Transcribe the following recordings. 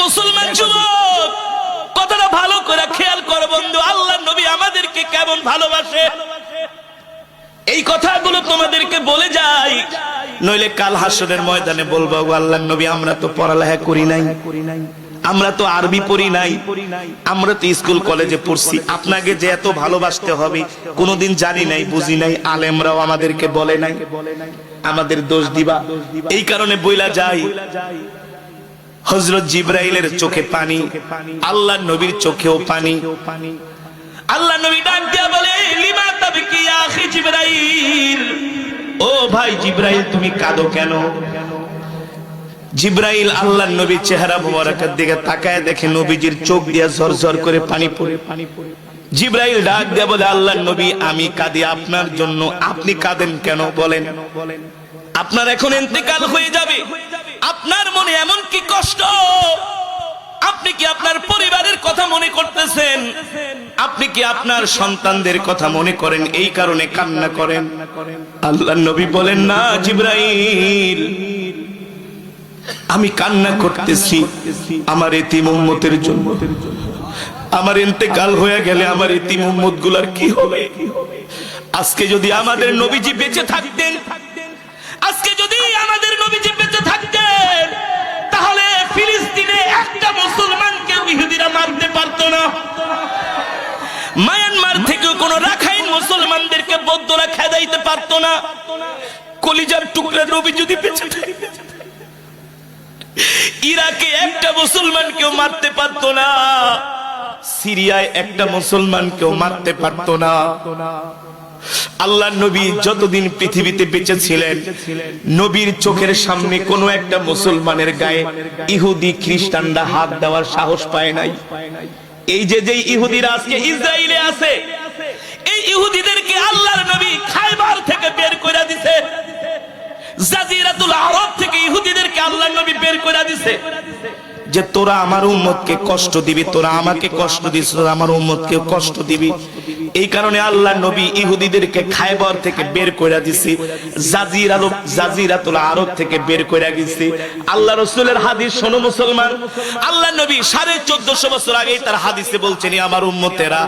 মুসলমান যুবক, কথাটা ভালো করে খেয়াল কর বন্ধু, আল্লাহর নবী আমাদেরকে কেমন ভালোবাসে এই কথাগুলো তোমাদেরকে বলে যাই, নইলে কাল হাসরের ময়দানে বলবো আল্লাহর নবী আমরা তো পড়ালেখা করি নাই, আমরা তো আরবি পড়ি নাই, আমরা তো স্কুল কলেজে পড়ছি, আপনাকে যে এত ভালোবাসতে হবে কোনোদিন জানি নাই, বুঝি নাই, আলেমরাও আমাদেরকে বলে নাই, আমাদের দোষ দিবা। এই কারণে বইলা যাই, হযরত জিবরাইলের চোখে পানি, আল্লাহর নবীর চোখেও পানি। আল্লাহর নবী ডাক দিয়া বলে, লিমা তাবকি ইয়া আখি জিবরাইল, ও ভাই জিবরাইল তুমি কাঁদো কেন? জিবরাইল আল্লাহর নবীর চেহারা মোবারকের দিকে তাকায় দেখে নবীজির চোখ দিয়া ঝরঝর করে পানি পড়ে। জিবরাইল ডাক দিয়া বলে, আল্লাহর নবী আমি কাঁদি আপনার জন্য, আপনি কাঁদেন কেন বলেন? আপনার এখন ইন্তেকাল হয়ে যাবে, আপনার মনে এমন কি কষ্ট? আপনি কি আপনার পরিবারের কথা মনে করতেছেন? আপনি কি আপনার সন্তানদের কথা মনে করেন, এই কারণে কান্না করেন? আল্লাহর নবী বলেন, না জিবরাইল, আমি কান্না করতেছি আমার এতিম উম্মতের জন্য। আমার ইন্তেকাল হয়ে গেলে আমার এতিম উম্মত গুলার কি হবে? আজকে যদি আমাদের নবীজি বেঁচে থাকতেন, আজকে যদি আমাদের নবীজি বেঁচে থাকতেন, তাহলে ফিলিস্তিনে একটা মুসলমানকে ইহুদিরা মারতে পারতো না। মায়ানমার থেকে কোন রাখাইন মুসলমানদেরকে বৌদ্ধরা খেদাইতে পারতো না। কলিজার টুকরা নবী যদি বেঁচে থাকতেন, ইরাকে একটা মুসলমানকেও মারতে পারতো না, সিরিয়ায় একটা মুসলমানকেও মারতে পারতো না। আল্লাহর নবী যতদিন পৃথিবীতে বেঁচে ছিলেন, নবীর চোখের সামনে কোনো একটা মুসলমানের গায়ে ইহুদি খ্রিস্টানরা হাত দেওয়ার সাহস পায় নাই। এই যে ইহুদিরা আজকে ইসরায়েলে আছে, এই ইহুদিদেরকে আল্লাহর নবী খায়বার থেকে বের করে দিয়েছে, জাজিরাতুল আরব থেকে ইহুদিদেরকে আল্লাহর নবী বের করে দিয়েছে, যে তোরা আমার উম্মতকে কষ্ট দিবি, তোরা আমাকে কষ্ট দিস, তোরা আমার উম্মতকে কষ্ট দিবি। এই কারণে আল্লাহর নবী ইহুদিদেরকে খায়বার থেকে বের করে দিয়েছে, জাজিরাতুল আরব থেকে বের করে দিয়েছে। আল্লাহ রাসূলের হাদিস শোনো মুসলমান, আল্লাহর নবী 1450 বছর আগে তার হাদিসে বলছেন, আমার উম্মতেরা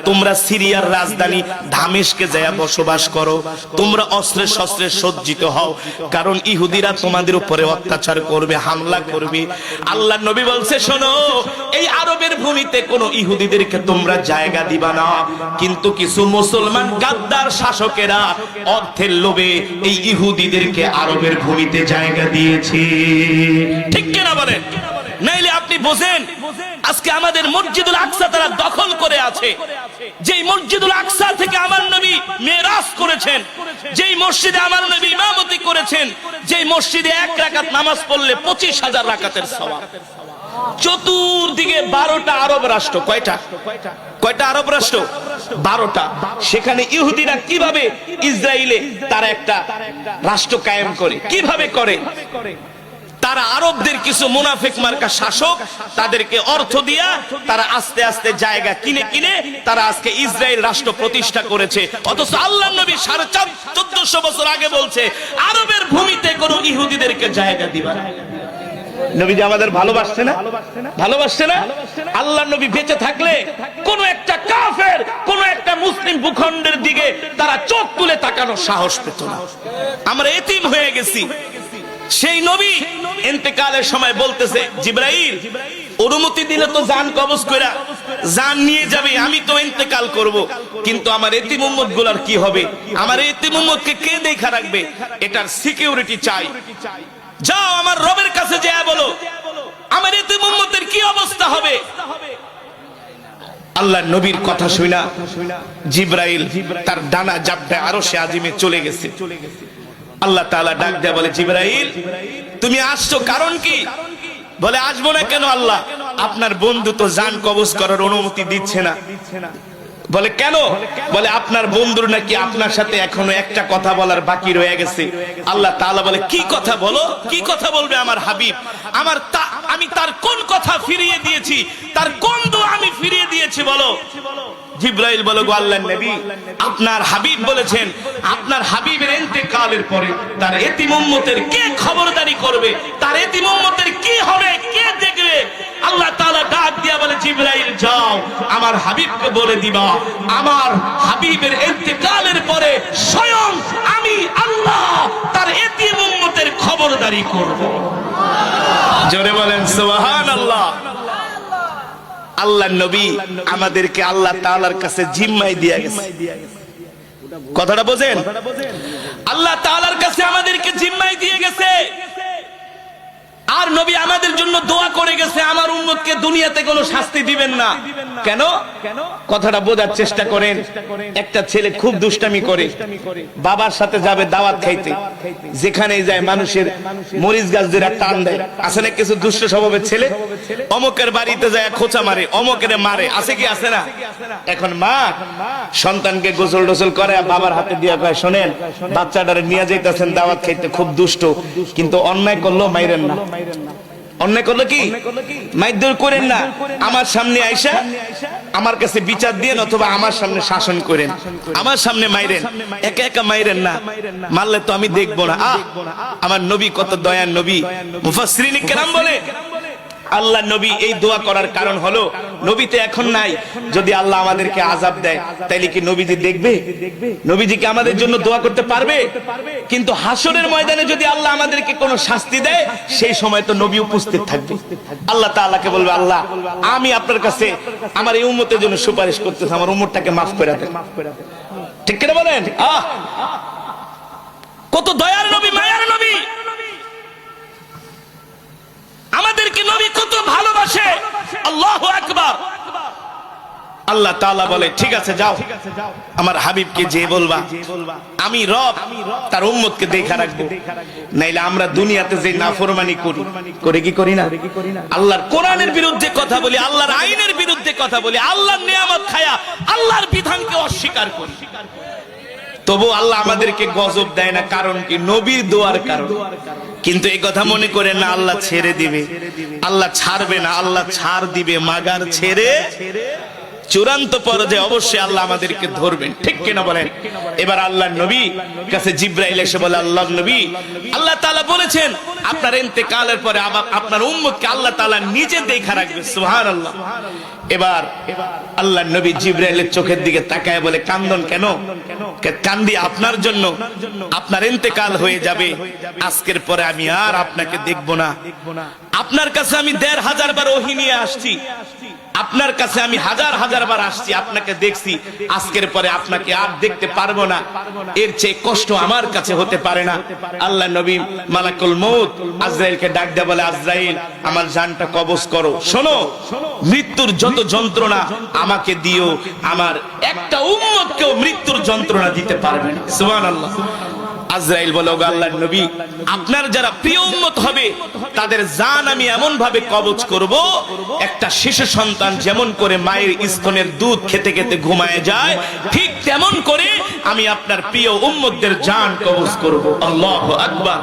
তোমরা সিরিয়ার রাজধানী দামেস্কে যায় বসবাস করো, তোমরা অস্ত্রে শস্ত্রে সজ্জিত হও, কারণ ইহুদিরা তোমাদের উপরে অত্যাচার করবে, হামলা করবে। আল্লাহর নবী বলছে, শোনো, এই আরবের ভূমিতে কোন ইহুদিদেরকে তোমরা জায়গা দিবা না, কিন্তু কিছু মুসলমান গাদ্দার শাসকেরা অর্থের লোভে এই ইহুদিদেরকে আরবের ভূমিতে জায়গা দিয়েছে। ঠিক কিনা বলেন? নাইলে আপনি বোঝেন, আজকে আমাদের মসজিদুল আকসা তারা দখল করে আছে। যেই মসজিদুল আকসা থেকে আমার নবী মেরাজ করেছেন, যেই মসজিদে আমার নবী ইমামতি করেছেন, যেই মসজিদে এক রাকাত নামাজ পড়লে 25,000 রাকাতের সওয়াব। চতুর্দিকে 12টা আরব রাষ্ট্র। কয়টা আরব রাষ্ট্র? 12টা। সেখানে ইহুদিরা কিভাবে ইসরায়েলে তারা একটা রাষ্ট্র কায়েম করে, কিভাবে করে? তারা আরবদের কিছু মুনাফিক মার্কা শাসক, তাদেরকে অর্থ দিয়া তারা আস্তে আস্তে জায়গা কিনে কিনে তারা আজকে ইসরায়েল রাষ্ট্র প্রতিষ্ঠা করেছে। অথচ আল্লাহর নবী 1450 বছর আগে বলছে, আরবের ভূমিতে কোন ইহুদিদেরকে জায়গা দিবা না। নবীজি আমাদের ভালোবাসছে না? ভালোবাসছে না? আল্লাহর নবী বেঁচে থাকলে কোন একটা কাফের কোন একটা মুসলিম ভূখণ্ডের দিকে তারা চোখ তুলে তাকানোর সাহস পেত না। আমরা এতিম হয়ে গেছি। সেই নবী ইন্তেকালের সময় বলতেছে, জিবরাইল অনুমতি দিলে তো জান কবজ কইরা জান নিয়ে যাবে, আমি তো ইন্তেকাল করব, কিন্তু আমার এতিম উম্মত গুলার কি হবে? আমার এতিম উম্মতকে কে দেখা রাখবে? এটার সিকিউরিটি চাই। যাও আমার রবের কাছে যায় বলো, আমার এতিম উম্মতের কি অবস্থা হবে? আল্লাহর নবীর কথা শুনা জিবরাইল তার ডানা জাপটা আরশে আজিমে চলে গেছে। আল্লাহ তাআলা ডাক দেয়া বলে, জিবরাইল তুমি আসছো কারণ কি? বলে, আসবো না কেন আল্লাহ? আপনার বন্ধু তো জান কবজ করার অনুমতি দিচ্ছে না। বলে, কেন? বলে, আপনার বন্ধুর নাকি আপনার সাথে এখনো একটা কথা বলার বাকি রয়ে গেছে। আল্লাহ তাআলা বলে, কি কথা বলো? কি কথা বলবে আমার হাবিব? আমি তার কোন কথা ফিরিয়ে দিয়েছি? তার কোন দোয়া আমি ফিরিয়ে দিয়েছি বলো? জিবরাইল বলে, গো আল্লাহর নবী, আপনার হাবিব বলেছেন আপনার হাবিবের ইন্তেকালের পরে তার এতিম উম্মতের কে খবরদারি করবে, তার এতিম উম্মতের কি হবে, কে দেখবে? আল্লাহ আমার হাবিবকে বলে দিবা আমার হাবিবের ইন্তেকালের পরে স্বয়ং আমি আল্লাহ তার এতিম উম্মতের খবরদারি করব। জোরে বলেন সুবহানাল্লাহ। আল্লাহর নবী আমাদেরকে আল্লাহ তাআলার কাছে জিম্মায় দিয়ে গেছে। কথাটা বোঝেন? আল্লাহ তাআলার কাছে আমাদেরকে জিম্মায় দিয়ে গেছে। আর নবী আমাদের জন্য দোয়া করে গেছে আমার উম্মতকে দুনিয়াতে কোনো শাস্তি দিবেন না। কেন? কথাটা বোঝার চেষ্টা করেন। একটা ছেলে খুব দুষ্টামি করে, বাবার সাথে যাবে দাওয়াত খাইতে, যেখানেই যায় মানুষের মরিচ গাছ ধরে টান দেয়। আছে না কিছু দুষ্ট স্বভাবের ছেলে? অমুকের বাড়িতে যায় খোঁচা মারে, অমুকের মারে, আছে কি আছে না? এখন মা সন্তানকে গোসল টোসল করে বাবার হাতে দিয়ে কয়, শোনেন বাচ্চাটারে নিয়ে যাইতেছেন দাওয়াত খাইতে, খুব দুষ্ট, কিন্তু অন্যায় করলেও মাইরেন না। অন্যায় করলো কি মাইদুর করেন না, আমার সামনে আইসা আমার কাছে বিচার দিয়ে অথবা আমার সামনে শাসন করেন, আমার সামনে মাইরেন, একা একা মাইরেন না, মারলে তো আমি দেখবো না। আমার নবী কত দয়ার নবী। মুফাসসিরিন কেরাম বলে আল্লাহ নবী এই দোয়া করার কারণ হলো নবীতে এখন নাই। যদি আল্লাহ আমাদেরকে আযাব দেয় তাইলে কি নবীজি দেখবে? নবীজি কি আমাদের জন্য দোয়া করতে পারবে? কিন্তু হাসরের ময়দানে যদি আল্লাহ আমাদেরকে কোনো শাস্তি দেয় সেই সময় তো নবী উপস্থিত থাকবে। আল্লাহ তাআলাকে বলবে, আল্লাহ আমি আপনার কাছে আমার এই উম্মতের জন্য সুপারিশ করতেছি, আমার উম্মতটাকে মাফ করে দেন। ঠিক কিনা বলেন? কত দয়ার নবী, মায়ার নবী। আমাদেরকে নবী কত ভালোবাসে। আল্লাহু আকবার। আল্লাহ তাআলা বলে, ঠিক আছে যাও আমার হাবিবকে যে বলবা আমি রব তার উম্মতকে দেখা রাখবো। নাইলে আমরা দুনিয়াতে যে নাফরমানি করি, করে কি করি না? আল্লাহর কোরআনের বিরুদ্ধে কথা বলি, আল্লাহর আইনের বিরুদ্ধে কথা বলি, আল্লাহর নিয়ামত খায়া আল্লাহর বিধানকে অস্বীকার করি, তবু আল্লাহ আমাদেরকে গজব দেয় না। কারণ কি? নবীর দোয়ার কারণ। কিন্তু এই কথা মনে করেন না আল্লাহ ছেড়ে দিবে, আল্লাহ ছাড়বে না, আল্লাহ ছাড় দিবে মাগার ছেড়ে চূড়ান্ত পর্যায়ে অবশ্যই আল্লাহ আমাদেরকে ধরবেন। ঠিক কিনা বলেন? এবার আল্লাহর নবী কাছে জিবরাইল এসে বলে, আল্লাহর নবী আল্লাহ তাআলা বলেছেন আপনার ইন্তেকালের পরে আপনার উম্মতকে আল্লাহ তাআলা নিজে দেখা রাখবে। সুবহানাল্লাহ। এবার আল্লাহর নবী জিবরাইলের চোখের দিকে তাকায় বলে, কান্দন কেন? কান্দি আপনার জন্য, আপনার ইন্তেকাল হয়ে যাবে, আজকের পরে আমি আর আপনাকে দেখব না। আপনার কাছে আমি ১৫০০ বার ওহী নিয়ে আসছি, আপনার কাছে আমি হাজার হাজার বার আসছি, আপনাকে দেখছি, আজকের পরে আপনাকে আর দেখতে পারবো না। এর চেয়ে কষ্ট আমার কাছে হতে পারে না। আল্লাহ নবী মালাকুল মউত আজরাইলকে ডাক দেয়া বলে, আজরাইল আমার জানটা কবজ করো। শোনো, মৃত্যুর যত যন্ত্রণা আমাকে দিও, আমার একটা উম্মতকেও মৃত্যুর যন্ত্রণা দিতে পারবে না। সুবহানাল্লাহ। আজরাইল বলে, ওগো আল্লাহর নবী আপনার যারা প্রিয় উম্মত হবে তাদের জান আমি এমন ভাবে কবজ করব, একটা শিশু সন্তান যেমন করে মায়ের স্তনের দুধ খেতে খেতে ঘুমায় যায়, ঠিক তেমন করে আমি আপনার প্রিয় উম্মতদের জান কবজ করব। আল্লাহু আকবার।